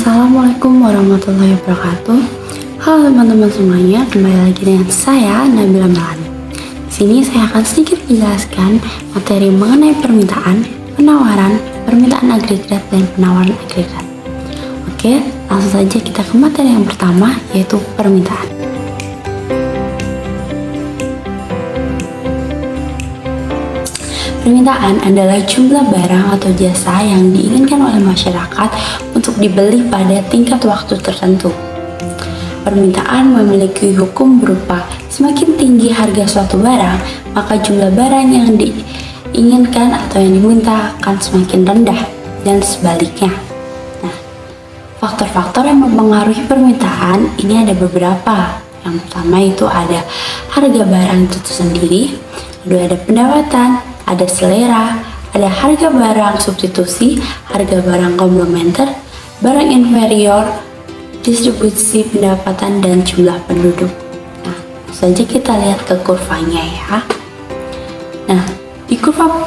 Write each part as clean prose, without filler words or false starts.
Assalamualaikum warahmatullahi wabarakatuh. Halo teman-teman semuanya, kembali lagi dengan saya Nabila Melani. Di sini saya akan sedikit menjelaskan materi mengenai permintaan, penawaran, permintaan agregat dan penawaran agregat. Oke, langsung saja kita ke materi yang pertama, yaitu permintaan. Permintaan adalah jumlah barang atau jasa yang diinginkan oleh masyarakat untuk dibeli pada tingkat waktu tertentu. Permintaan memiliki hukum berupa semakin tinggi harga suatu barang, maka jumlah barang yang diinginkan atau yang diminta akan semakin rendah, dan sebaliknya. Nah, faktor-faktor yang mempengaruhi permintaan ini ada beberapa. Yang pertama itu ada harga barang itu sendiri, kedua ada pendapatan, ada selera, ada harga barang substitusi, harga barang komplementer, barang inferior, distribusi pendapatan, dan jumlah penduduk. Nah, saja kita lihat ke kurvanya ya. Nah, di kurva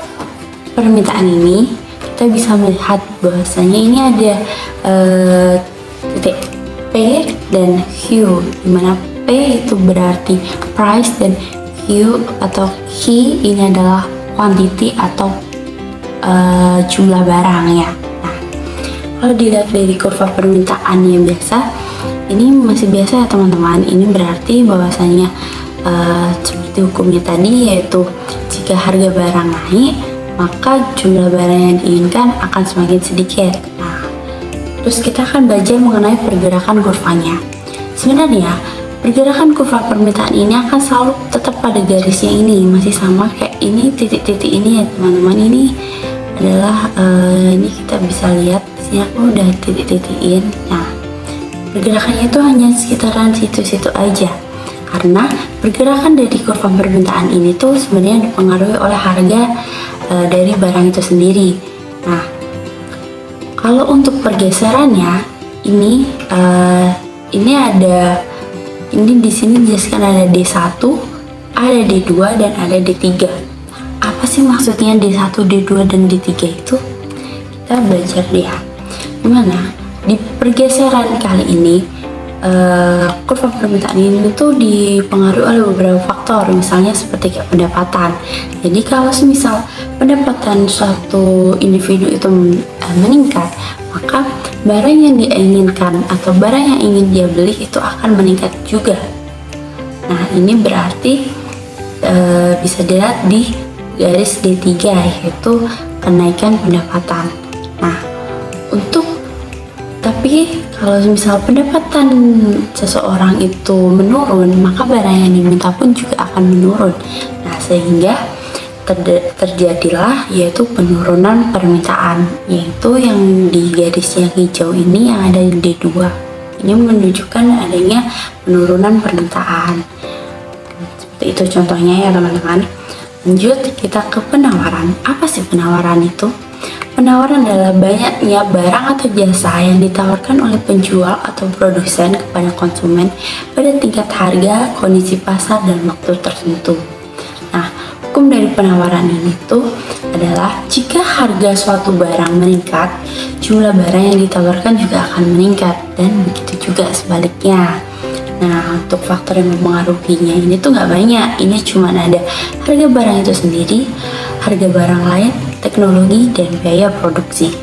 permintaan ini kita bisa melihat bahwasanya ini ada titik P dan Q, dimana P itu berarti price dan Q atau key ini adalah quantity atau jumlah barang ya. Nah, kalau dilihat dari kurva permintaan yang biasa, ini masih biasa ya teman-teman. Ini berarti bahwasanya seperti hukumnya tadi, yaitu jika harga barang naik, maka jumlah barang yang diinginkan akan semakin sedikit. Nah, terus kita akan belajar mengenai pergerakan kurvanya. Sebenarnya pergerakan kurva permintaan ini akan selalu tetap pada garisnya ini, masih sama kayak ini, titik-titik ini ya teman-teman. Ini adalah ini kita bisa lihat di sini aku udah titik-titikin. Nah, pergerakannya itu hanya sekitaran situ-situ aja, karena pergerakan dari kurva permintaan ini tuh sebenarnya dipengaruhi oleh harga dari barang itu sendiri. Nah, kalau untuk pergeserannya ini ada, ini di sini dijelaskan ada D1, ada D2, dan ada D3. Apa sih maksudnya D1, D2, dan D3 itu? Kita belajar deh ya. Gimana? Di pergeseran kali ini, kurva permintaan ini tuh dipengaruhi oleh beberapa faktor, misalnya seperti kayak pendapatan. Jadi kalau misal pendapatan suatu individu itu meningkat, maka barang yang dia inginkan atau barang yang ingin dia beli itu akan meningkat juga. Nah, ini berarti bisa dilihat di garis D3, yaitu kenaikan pendapatan. Nah, tapi kalau misal pendapatan seseorang itu menurun, maka barang yang diminta pun juga akan menurun. Nah, sehingga terjadilah yaitu penurunan permintaan, yaitu yang di garis yang hijau ini yang ada di D2. Ini menunjukkan adanya penurunan permintaan. Seperti itu contohnya ya teman-teman. Lanjut kita ke penawaran. Apa sih penawaran itu? Penawaran adalah banyaknya barang atau jasa yang ditawarkan oleh penjual atau produsen kepada konsumen pada tingkat harga, kondisi pasar, dan waktu tertentu. Nah, hukum dari penawaran ini tuh adalah jika harga suatu barang meningkat, jumlah barang yang ditawarkan juga akan meningkat, dan begitu juga sebaliknya. Nah, untuk faktor yang mempengaruhinya ini tuh nggak banyak. Ini cuma ada harga barang itu sendiri, harga barang lain, teknologi, dan biaya produksi.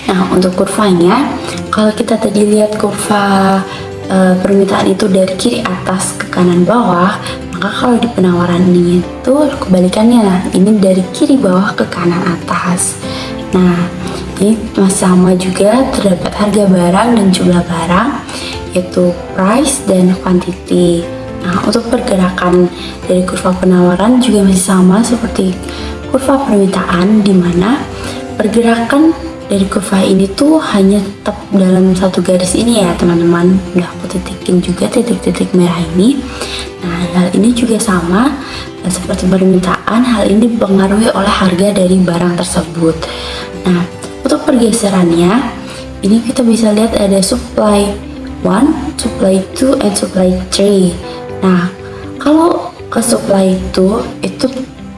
Nah, untuk kurvanya, kalau kita tadi lihat kurva permintaan itu dari kiri atas ke kanan bawah, maka kalau di penawaran ini itu kebalikannya. Nah, ini dari kiri bawah ke kanan atas. Nah, ini masih sama juga, terdapat harga barang dan jumlah barang, yaitu price dan quantity. Nah, untuk pergerakan dari kurva penawaran juga masih sama seperti kurva permintaan, di mana pergerakan dari kurva ini tuh hanya tetap dalam satu garis ini ya teman-teman. Udah aku titikin juga titik-titik merah ini. Nah, hal ini juga sama seperti permintaan, hal ini dipengaruhi oleh harga dari barang tersebut. Nah, untuk pergeserannya ini kita bisa lihat ada supply 1, supply 2, and supply 3. Nah, kalau ke supply itu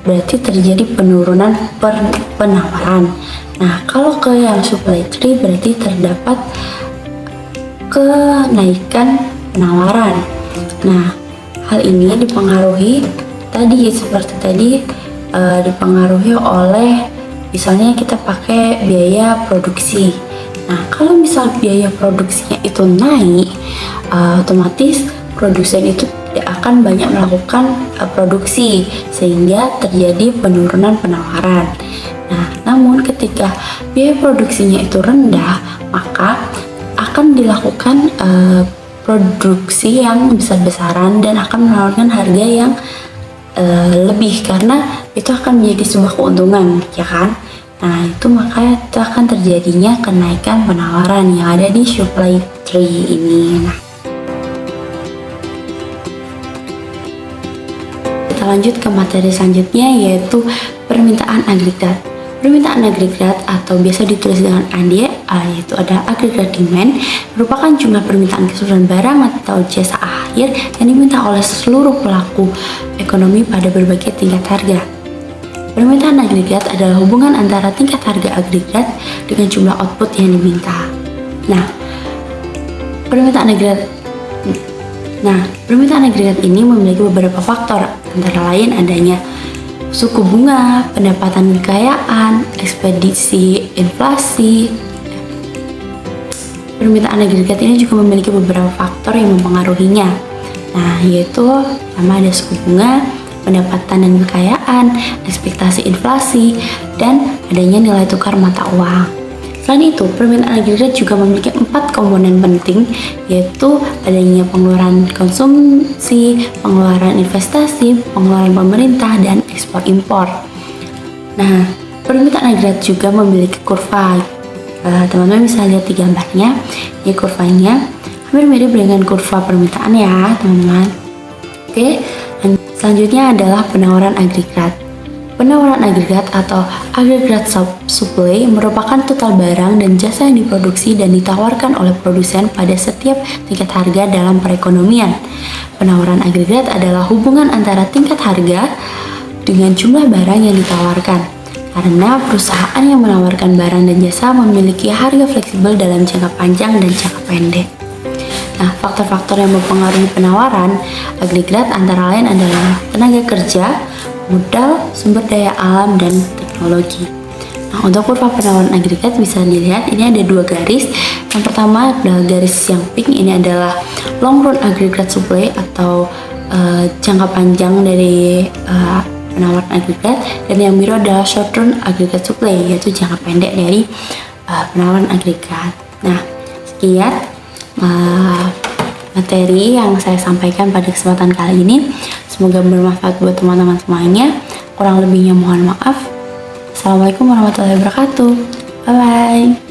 berarti terjadi penurunan penawaran. Nah, kalau ke yang supply tree berarti terdapat kenaikan penawaran. Nah, hal ini dipengaruhi dipengaruhi oleh misalnya kita pakai biaya produksi. Nah, kalau misal biaya produksinya itu naik, otomatis produsen itu tidak akan banyak melakukan produksi sehingga terjadi penurunan penawaran. Nah, namun ketika biaya produksinya itu rendah, maka akan dilakukan produksi yang besar-besaran dan akan menawarkan harga yang lebih karena itu akan menjadi sebuah keuntungan, ya kan? Nah, itu makanya itu akan terjadinya kenaikan penawaran yang ada di supply tree ini. Nah, kita lanjut ke materi selanjutnya yaitu permintaan agregat. Permintaan agregat atau biasa ditulis dengan ADA yaitu ada agregat demand, merupakan jumlah permintaan keseluruhan barang atau jasa akhir yang diminta oleh seluruh pelaku ekonomi pada berbagai tingkat harga. Permintaan agregat adalah hubungan antara tingkat harga agregat dengan jumlah output yang diminta. Nah, permintaan agregat ini memiliki beberapa faktor, antara lain adanya suku bunga, pendapatan kekayaan, ekspedisi, inflasi. Permintaan agregat ini juga memiliki beberapa faktor yang mempengaruhinya. Nah, yaitu pertama ada suku bunga, pendapatan dan kekayaan, ekspektasi inflasi, dan adanya nilai tukar mata uang. Selain itu, permintaan agregat juga memiliki 4 komponen penting, yaitu adanya pengeluaran konsumsi, pengeluaran investasi, pengeluaran pemerintah, dan ekspor impor. Nah, permintaan agregat juga memiliki kurva. Teman-teman bisa lihat di gambarnya. Ini kurvanya hampir mirip dengan kurva permintaan ya, teman-teman. Oke, selanjutnya adalah penawaran agregat. Penawaran agregat atau agregat supply merupakan total barang dan jasa yang diproduksi dan ditawarkan oleh produsen pada setiap tingkat harga dalam perekonomian. Penawaran agregat adalah hubungan antara tingkat harga dengan jumlah barang yang ditawarkan. Karena perusahaan yang menawarkan barang dan jasa memiliki harga fleksibel dalam jangka panjang dan jangka pendek. Nah, faktor-faktor yang mempengaruhi penawaran agregat antara lain adalah tenaga kerja, modal, sumber daya alam, dan teknologi. Nah, untuk kurva penawaran agregat bisa dilihat, ini ada 2 garis. Yang pertama adalah garis yang pink, ini adalah long run agregat supply atau jangka panjang dari penawaran agregat, dan yang biru adalah short run agregat supply, yaitu jangka pendek dari penawaran agregat. Nah, sekian materi yang saya sampaikan pada kesempatan kali ini. Semoga bermanfaat buat teman-teman semuanya. Kurang lebihnya mohon maaf. Assalamualaikum warahmatullahi wabarakatuh. Bye-bye.